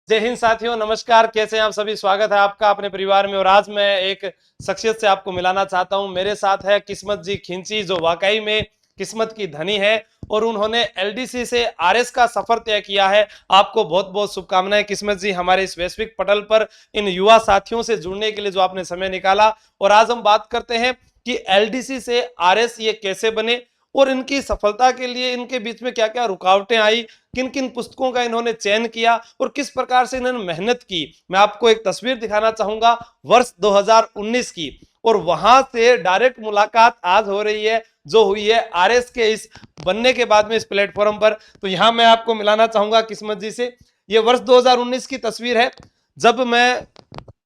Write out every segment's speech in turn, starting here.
जय हिंद साथियों, नमस्कार। कैसे हैं आप सभी? स्वागत है आपका अपने परिवार में। और आज मैं एक शख्सियत से आपको मिलाना चाहता हूं। मेरे साथ है किस्मत जी खिंची, जो वाकई में किस्मत की धनी है और उन्होंने एलडीसी से आरएस का सफर तय किया है। आपको बहुत बहुत शुभकामनाएं किस्मत जी, हमारे इस वैश्विक पटल पर इन युवा साथियों से जुड़ने के लिए जो आपने समय निकाला। और आज हम बात करते हैं कि एलडीसी से आरएस ये कैसे बने और इनकी सफलता के लिए इनके बीच में क्या क्या रुकावटें आई, किन किन पुस्तकों का इन्होंने चयन किया और किस प्रकार से इन्होंने मेहनत की। मैं आपको एक तस्वीर दिखाना चाहूंगा वर्ष 2019 की, और वहां से डायरेक्ट मुलाकात आज हो रही है जो हुई है आरएस के इस बनने के बाद में इस प्लेटफॉर्म पर। तो यहां मैं आपको मिलाना चाहूंगा किस्मत जी से। यह वर्ष 2019 की तस्वीर है, जब मैं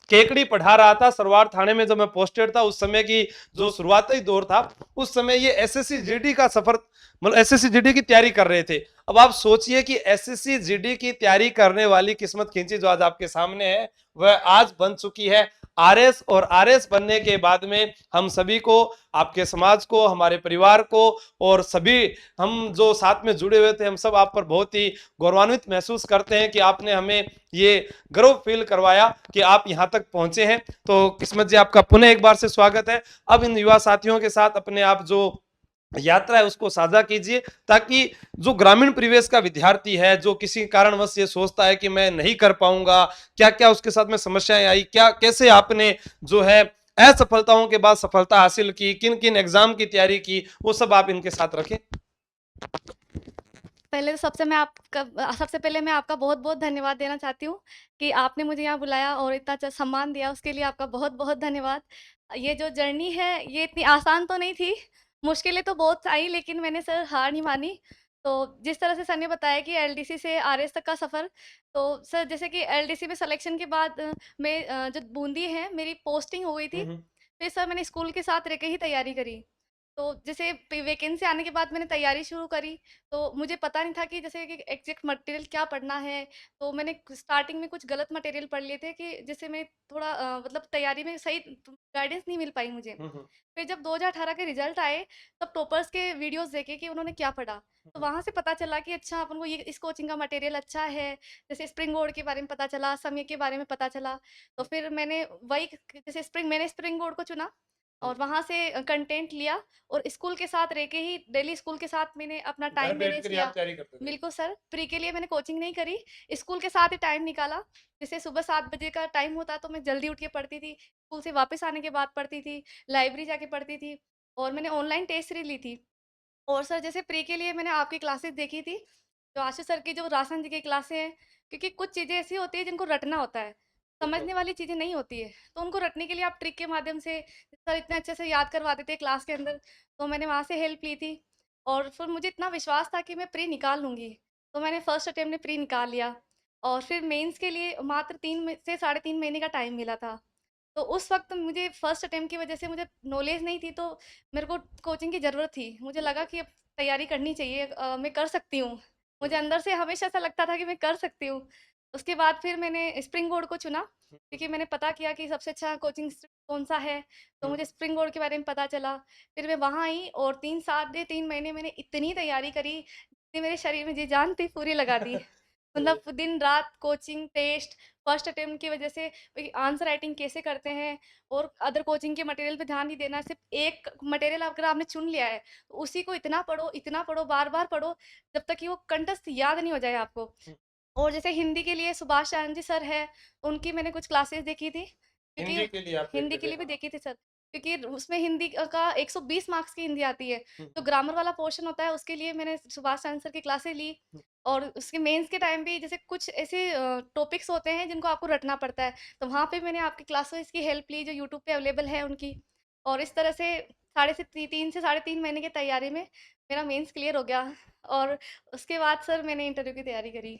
केकड़ी पढ़ा रहा था सरवार थाने में। जब मैं पोस्टेड था उस समय की जो शुरुआती दौर था, उस समय ये एसएससी जीडी का सफर, मतलब एसएससी जीडी की तैयारी कर रहे थे। अब आप सोचिए कि एसएससी जीडी की तैयारी करने वाली किस्मत खिंची जो आज आपके सामने है, वह आज बन चुकी है आरएस। और आरएस बनने के बाद में हम सभी को, आपके समाज को, हमारे परिवार को और सभी हम जो साथ में जुड़े हुए थे, हम सब आप पर बहुत ही गौरवान्वित महसूस करते हैं कि आपने हमें ये गर्व फील करवाया कि आप यहां तक पहुंचे हैं। तो किस्मत जी, आपका पुनः एक बार से स्वागत है। अब इन युवा साथियों के साथ अपने आप जो यात्रा है उसको साझा कीजिए, ताकि जो ग्रामीण परिवेश का विद्यार्थी है, जो किसी कारणवश ये सोचता है कि मैं नहीं कर पाऊंगा, क्या क्या उसके साथ में समस्याएं आई, क्या कैसे आपने जो है असफलताओं के बाद सफलता हासिल की, किन किन एग्जाम की तैयारी की, वो सब आप इनके साथ रखें। पहले तो सबसे पहले मैं आपका बहुत-बहुत धन्यवाद देना चाहती हूँ कि आपने मुझे यहाँ बुलाया और इतना अच्छा सम्मान दिया, उसके लिए आपका बहुत-बहुत धन्यवाद। ये जो जर्नी है, ये इतनी आसान तो नहीं थी, मुश्किलें तो बहुत आई, लेकिन मैंने सर हार नहीं मानी। तो जिस तरह से सर ने बताया कि एलडीसी से आरएस तक का सफ़र, तो सर जैसे कि एलडीसी में सिलेक्शन के बाद जो बूंदी है, मेरी पोस्टिंग हो गई थी। फिर सर मैंने स्कूल के साथ रह के ही तैयारी करी। तो जैसे वैकेंसी आने के बाद मैंने तैयारी शुरू करी, तो मुझे पता नहीं था कि जैसे कि एग्जैक्ट मटेरियल क्या पढ़ना है। तो मैंने स्टार्टिंग में कुछ गलत मटेरियल पढ़ लिए थे कि जिससे मैं थोड़ा मतलब तैयारी में सही गाइडेंस नहीं मिल पाई मुझे। फिर जब 2018 के रिजल्ट आए, तब टॉपर्स के वीडियोस देखे कि उन्होंने क्या पढ़ा। तो वहाँ से पता चला कि अच्छा अपन को ये इस कोचिंग का मटेरियल अच्छा है। जैसे स्प्रिंग बोर्ड के बारे में पता चला, समय के बारे में पता चला। तो फिर मैंने वही जैसे स्प्रिंग बोर्ड को चुना और वहाँ से कंटेंट लिया और स्कूल के साथ रह के ही डेली स्कूल के साथ मैंने अपना घर टाइम बैठ मैनेज कर किया। आप तैयारी करते थे? बिल्कुल सर, प्री के लिए मैंने कोचिंग नहीं करी, स्कूल के साथ ही टाइम निकाला। जैसे सुबह 7 बजे का टाइम होता तो मैं जल्दी उठ के पढ़ती थी, स्कूल से वापस आने के बाद पढ़ती थी, लाइब्रेरी जाके पढ़ती थी और मैंने ऑनलाइन टेस्ट सीरीज़ ली थी। और सर जैसे प्री के लिए मैंने आपकी क्लासेस देखी थी, जो आशीष सर की जो रासन जी की क्लासें हैं, क्योंकि कुछ चीज़ें ऐसी होती हैं जिनको रटना होता है, समझने वाली चीज़ें नहीं होती है। तो उनको रटने के लिए आप ट्रिक के माध्यम से सर इतने अच्छे से याद करवाते थे क्लास के अंदर, तो मैंने वहाँ से हेल्प ली थी और फिर मुझे इतना विश्वास था कि मैं प्री निकाल लूँगी, तो मैंने फर्स्ट अटेम्प्ट में प्री निकाल लिया और फिर मेंस के लिए मात्र 3 से साढ़े 3 महीने का टाइम मिला था। तो उस वक़्त मुझे फर्स्ट अटेम्प्ट की वज़ह से मुझे नॉलेज नहीं थी, तो मेरे को कोचिंग की ज़रूरत थी। मुझे लगा कि अब तैयारी करनी चाहिए, मैं कर सकती हूँ। मुझे अंदर से हमेशा ऐसा लगता था कि मैं कर सकती हूँ। उसके बाद फिर मैंने स्प्रिंग बोर्ड को चुना, क्योंकि मैंने पता किया कि सबसे अच्छा कोचिंग कौन-सा है, तो मुझे स्प्रिंग बोर्ड के बारे में पता चला। फिर मैं वहाँ आई और 3 साढ़े 3 महीने मैंने इतनी तैयारी करी, जितनी मेरे शरीर में जी जान थी पूरी लगा दी। मतलब दिन-रात कोचिंग, टेस्ट, फर्स्ट अटेम्प्ट की वज़ह से आंसर राइटिंग कैसे करते हैं और अदर कोचिंग के मटेरियल पे ध्यान नहीं देना। सिर्फ़ एक मटेरियल अगर आपने चुन लिया है, तो उसी को इतना पढ़ो, बार-बार पढ़ो, जब तक कि वो कंठस्थ याद नहीं हो जाए आपको। और जैसे हिंदी के लिए सुभाष चंद्र जी सर हैं, उनकी मैंने कुछ क्लासेस देखी थी, क्योंकि हिंदी के लिए आप हिंदी देखते के थे? लिए भी हाँ। देखी थी सर, क्योंकि उसमें हिंदी का 120 मार्क्स की हिंदी आती है। तो ग्रामर वाला पोर्शन होता है, उसके लिए मैंने सुभाष चंद्र सर की क्लासेस ली और उसके मेंस के टाइम भी जैसे कुछ ऐसे टॉपिक्स होते हैं जिनको आपको रटना पड़ता है, तो वहाँ पे मैंने आपकी क्लासेस की हेल्प ली जो यूट्यूब पे अवेलेबल है उनकी। और इस तरह से साढ़े से 3 से साढ़े 3 महीने की तैयारी में मेरा मेंस क्लियर हो गया और उसके बाद सर मैंने इंटरव्यू की तैयारी करी।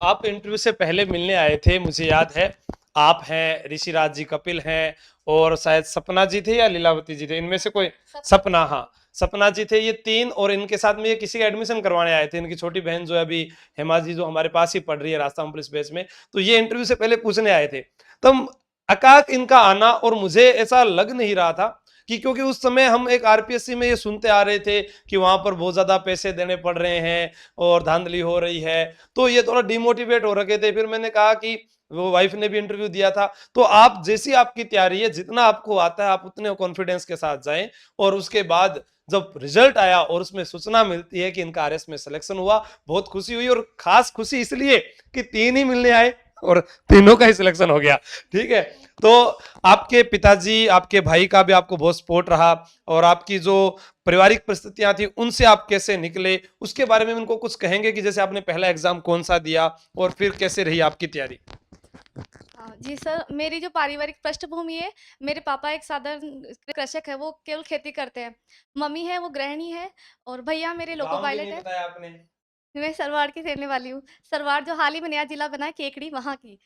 आप इंटरव्यू से पहले मिलने आए थे, मुझे याद है। आप हैं, ऋषिराज जी कपिल हैं और शायद सपना जी थे या लीलावती जी थे, इनमें से कोई। सपना सपना, हाँ, सपना जी थे। ये तीन, और इनके साथ में ये किसी का एडमिशन करवाने आए थे। इनकी छोटी बहन जो है अभी, हेमा जी, जो हमारे पास ही पढ़ रही है रास्ता पुलिस बेस में। तो ये इंटरव्यू से पहले पूछने आए थे। तब अकाक इनका आना, और मुझे ऐसा लग नहीं रहा था कि क्योंकि उस समय हम एक आरपीएससी में ये सुनते आ रहे थे कि वहां पर बहुत ज्यादा पैसे देने पड़ रहे हैं और धांधली हो रही है, तो ये थोड़ा डिमोटिवेट हो रखे थे। फिर मैंने कहा कि वो वाइफ ने भी इंटरव्यू दिया था, तो आप जैसी आपकी तैयारी है, जितना आपको आता है आप उतने कॉन्फिडेंस के साथ जाएं, और उसके बाद जब रिजल्ट आया और उसमें सूचना मिलती है कि इनका आरएस में सिलेक्शन हुआ, बहुत खुशी हुई। और खास खुशी इसलिए कि 3 ही मिलने आए और तीनों का ही सिलेक्शन हो गया। ठीक है, तो आपके पिताजी, आपके भाई का भी आपको बहुत सपोर्ट रहा, और आपकी जो पारिवारिक परिस्थितियां थी उनसे आप कैसे निकले, उसके बारे में उनको कुछ कहेंगे कि जैसे आपने पहला एग्जाम कौन सा दिया और फिर कैसे रही आपकी तैयारी। जी सर, मेरी जो पारिवारिक पृष्ठभूमि है, मेरे पापा एक साधारण कृषक है, वो केवल खेती करते हैं। मम्मी है वो गृहिणी है और भैया मेरे लोको गांव भी पायलट नहीं है। बताया आपने। मैं सरवाड़ की रहने वाली हूँ। सरवाड़ जो हाल ही में नया जिला बना है केकड़ी, वहाँ की।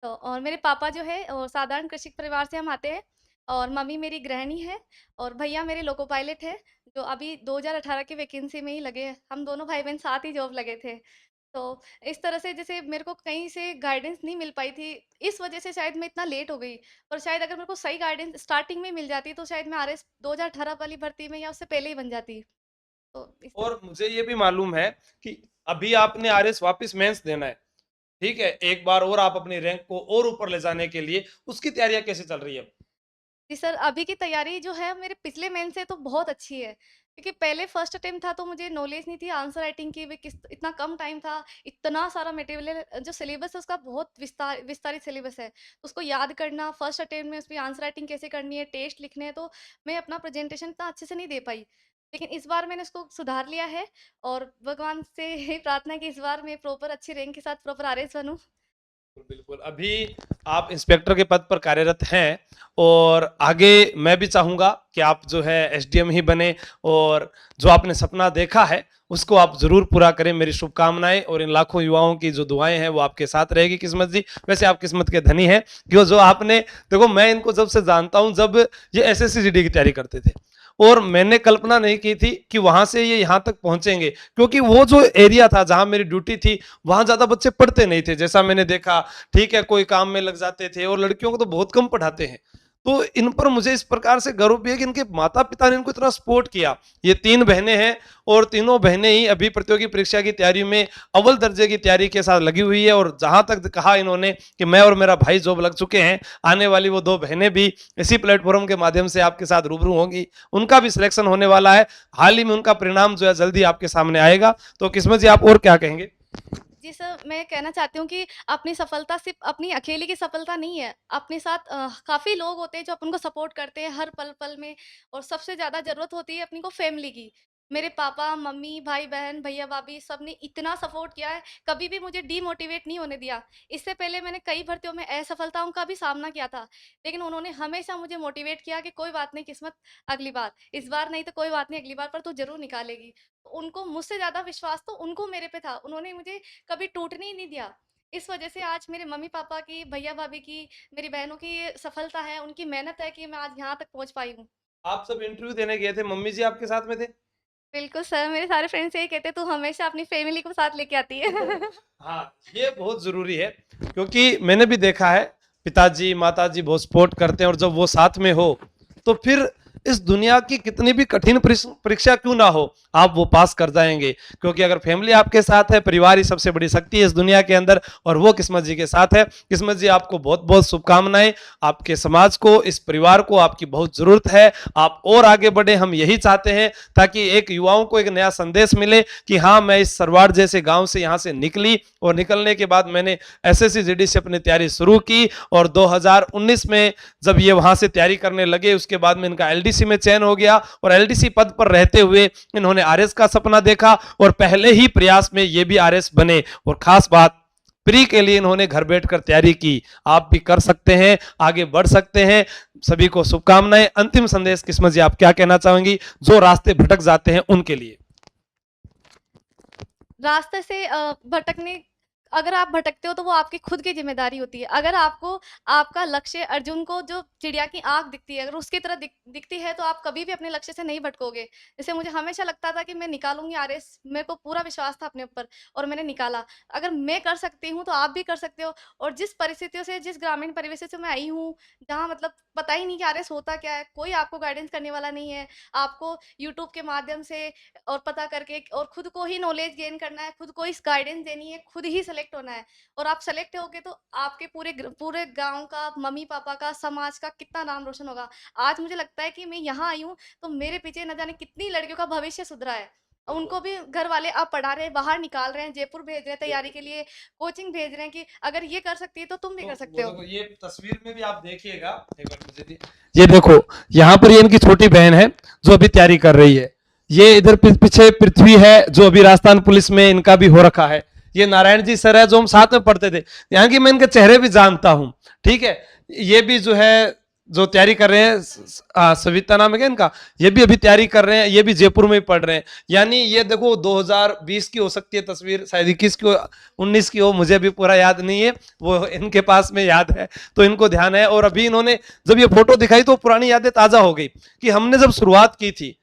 तो और मेरे पापा जो है साधारण कृषि परिवार से हम आते हैं, और मम्मी मेरी गृहिणी है, और भैया मेरे लोको पायलट है, जो अभी 2018 की वैकेंसी में ही लगे हैं। हम दोनों भाई-बहन साथ ही जॉब लगे थे। तो इस तरह से जैसे मेरे को कहीं से गाइडेंस नहीं मिल पाई थी, इस वजह से शायद मैं इतना लेट हो गई। और शायद अगर मेरे को सही गाइडेंस स्टार्टिंग में मिल जाती, तो शायद मैं आरएस 2018 वाली भर्ती में या उससे पहले ही बन जाती। तो इस तरह और मुझे ये भी मालूम है कि अभी आपने आरएस वापस मेंस देना है, ठीक है, एक बार और आप अपनी रैंक को और ऊपर ले जाने के लिए, उसकी तैयारियां कैसे चल रही है। जी सर, अभी की तैयारी जो है मेरे पिछले मेन से तो बहुत अच्छी है। क्योंकि पहले फर्स्ट अटेम्प्ट था तो मुझे नॉलेज नहीं थी आंसर राइटिंग की भी, किस इतना कम टाइम था, इतना सारा मटेरियल जो सिलेबस है उसका बहुत विस्तारित सिलेबस है। उसको याद करना फर्स्ट अटेम्प्ट में, उसमें आंसर राइटिंग कैसे करनी है, टेस्ट लिखने हैं, तो मैं अपना प्रेजेंटेशन इतना अच्छे से नहीं दे पाई। लेकिन इस बार मैंने उसको सुधार लिया है, और भगवान से यही प्रार्थना है कि इस बार मैं प्रॉपर अच्छी रैंक के साथ प्रॉपर आरएस बनूँ। बिल्कुल, अभी आप इंस्पेक्टर के पद पर कार्यरत हैं, और आगे मैं भी चाहूंगा कि आप जो है एसडीएम ही बने, और जो आपने सपना देखा है उसको आप जरूर पूरा करें। मेरी शुभकामनाएं, और इन लाखों युवाओं की जो दुआएं हैं वो आपके साथ रहेगी किस्मत जी। वैसे आप किस्मत के धनी हैं, क्यों जो आपने, देखो मैं इनको जब से जानता हूं, जब ये एसएससी जीडी की तैयारी करते थे, और मैंने कल्पना नहीं की थी कि वहां से ये यहाँ तक पहुंचेंगे, क्योंकि वो जो एरिया था जहां मेरी ड्यूटी थी वहां ज्यादा बच्चे पढ़ते नहीं थे, जैसा मैंने देखा। ठीक है, कोई काम में लग जाते थे, और लड़कियों को तो बहुत कम पढ़ाते हैं। तो इन पर मुझे इस प्रकार से गर्व भी है कि इनके माता पिता ने इनको इतना सपोर्ट किया। ये 3 बहनें हैं, और तीनों बहनें ही अभी प्रतियोगी परीक्षा की तैयारी में अव्वल दर्जे की तैयारी के साथ लगी हुई है। और जहां तक कहा इन्होंने कि मैं और मेरा भाई जॉब लग चुके हैं, आने वाली वो 2 बहनें भी इसी प्लेटफॉर्म के माध्यम से आपके साथ रूबरू होंगी, उनका भी सिलेक्शन होने वाला है। हाल ही में उनका परिणाम जो है जल्दी आपके सामने आएगा। तो किस्मत जी, आप और क्या कहेंगे। जी सर, मैं कहना चाहती हूँ कि अपनी सफलता सिर्फ़ अपनी अकेले की सफलता नहीं है। अपने साथ काफ़ी लोग होते हैं जो अपन को सपोर्ट करते हैं हर पल-पल में, और सबसे ज़्यादा ज़रूरत होती है अपनी को फैमिली की। मेरे पापा, मम्मी, भाई-बहन, भैया-भाभी सबने इतना सपोर्ट किया है, कभी भी मुझे डीमोटिवेट नहीं होने दिया। इससे पहले मैंने कई भर्तियों में असफलताओं का भी सामना किया था, लेकिन उन्होंने हमेशा मुझे मोटिवेट किया कि कोई बात नहीं किस्मत, अगली बार, इस बार नहीं तो कोई बात नहीं अगली बार पर तू ज़रूर निकालेगी। तो उनको मुझसे ज़्यादा विश्वास तो उनको मेरे पे था। उन्होंने मुझे कभी टूटने ही नहीं दिया। इस वजह से आज मेरे मम्मी-पापा की, भैया-भाभी की, मेरी बहनों की ये सफलता है, उनकी मेहनत है कि मैं आज यहाँ तक पहुँच पाई हूँ। आप सब इंटरव्यू देने गए थे, मम्मी जी आपके साथ में थे। बिल्कुल सर, मेरे सारे फ्रेंड्स यही कहते हैं, "तू हमेशा अपनी फैमिली को साथ लेके आती है।" हाँ, ये बहुत जरूरी है, क्योंकि मैंने भी देखा है पिताजी माताजी बहुत सपोर्ट करते हैं, और जब वो साथ में हो तो फिर इस दुनिया की कितनी भी कठिन परीक्षा क्यों ना हो, आप वो पास कर जाएंगे। क्योंकि अगर फैमिली आपके साथ है, परिवार ही सबसे बड़ी शक्ति है इस दुनिया के अंदर, और वो किस्मत जी के साथ है। किस्मत जी, आपको बहुत बहुत शुभकामनाएं। आपके समाज को, इस परिवार को आपकी बहुत जरूरत है। आप और आगे बढ़े, हम यही चाहते हैं, ताकि एक युवाओं को एक नया संदेश मिले कि हाँ, मैं इस सरवाड़ जैसे गांव से यहाँ से निकली, और निकलने के बाद मैंने एसएससी जीडी से अपनी तैयारी शुरू की, और 2019 में जब ये वहां से तैयारी करने लगे, उसके बाद में इनका एलडीसी में चयन हो गया, और एलडीसी पद पर रहते हुए इन्होंने आरएस का सपना देखा, और पहले ही प्रयास में ये भी आरएस बने। और खास बात, प्री के लिए इन्होंने घर बैठकर तैयारी की। आप भी कर सकते हैं, आगे बढ़ सकते हैं। सभी को शुभकामनाएं। अंतिम संदेश किस्मत जी, आप क्या कहना चाहेंगी जो रास्ते भटक जाते हैं उनके लिए। रास्ते से भटकने अगर आप भटकते हो तो वो आपकी खुद की ज़िम्मेदारी होती है। अगर आपको आपका लक्ष्य अर्जुन को जो चिड़िया की आँख दिखती है, अगर उसकी तरह दिखती है तो आप कभी भी अपने लक्ष्य से नहीं भटकोगे। जैसे मुझे हमेशा लगता था कि मैं निकालूँगी आरएस, मेरे को पूरा विश्वास था अपने ऊपर और मैंने निकाला। अगर मैं कर सकती हूँ तो आप भी कर सकते हो। और जिस परिस्थितियों से, जिस ग्रामीण परिवेश से मैं आई हूँ, जहाँ मतलब पता ही नहीं कि आरएस होता क्या है, कोई आपको गाइडेंस करने वाला नहीं है। आपको यूट्यूब के माध्यम से और पता करके और खुद को ही नॉलेज गेन करना है, खुद को ही गाइडेंस देनी है, खुद ही सेलेक्ट होना है। और आप सेलेक्ट होगे तो आपके पूरे गाँव का, मम्मी-पापा का, समाज का कितना नाम रोशन होगा। आज मुझे लगता है कि मैं यहाँ आई हूँ, तो मेरे पीछे न जाने कितनी लड़कियों का भविष्य सुधरा है। उनको भी घर वाले अब पढ़ा रहे हैं, बाहर निकाल रहे हैं, जयपुर भेज रहे हैं तैयारी के लिए, कोचिंग भेज रहे हैं कि अगर ये कर सकती है तो तुम भी कर सकते हो। देखो ये तस्वीर में भी आप देखिएगा, एक बार मुझे ये देखो, यहाँ पर ये इनकी छोटी बहन है जो अभी तैयारी कर रही है। ये इधर पीछे पृथ्वी है जो अभी राजस्थान पुलिस में इनका भी हो रखा है। ये नारायण जी सर है जो हम साथ में पढ़ते थे, यहाँ की मैं इनके चेहरे भी जानता हूँ। ठीक है, ये भी जो है जो तैयारी कर रहे हैं, सविता नाम है क्या इनका, ये भी अभी तैयारी कर रहे हैं, ये भी जयपुर में ही पढ़ रहे हैं। यानी ये देखो 2020 की हो सकती है तस्वीर, शायद 21 की 19 की हो, मुझे अभी पूरा याद नहीं है, वो इनके पास में याद है तो इनको ध्यान है। और अभी इन्होंने जब ये फोटो दिखाई तो पुरानी यादें ताजा हो गई कि हमने जब शुरुआत की थी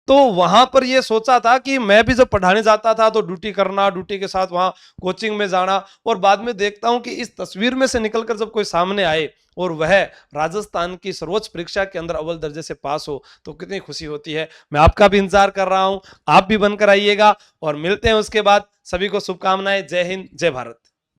तो वहां पर ये सोचा था कि मैं भी जब पढ़ाने जाता था तो ड्यूटी करना, ड्यूटी के साथ वहां कोचिंग में जाना, और बाद में देखता हूं कि इस तस्वीर में से निकलकर जब कोई सामने आए और वह राजस्थान की सर्वोच्च परीक्षा के अंदर अव्वल दर्जे से पास हो तो कितनी खुशी होती है। मैं आपका भी इंतजार कर रहा हूं, आप भी बनकर आइएगा और मिलते हैं उसके बाद। सभी को शुभकामनाएं। जय हिंद, जय भारत।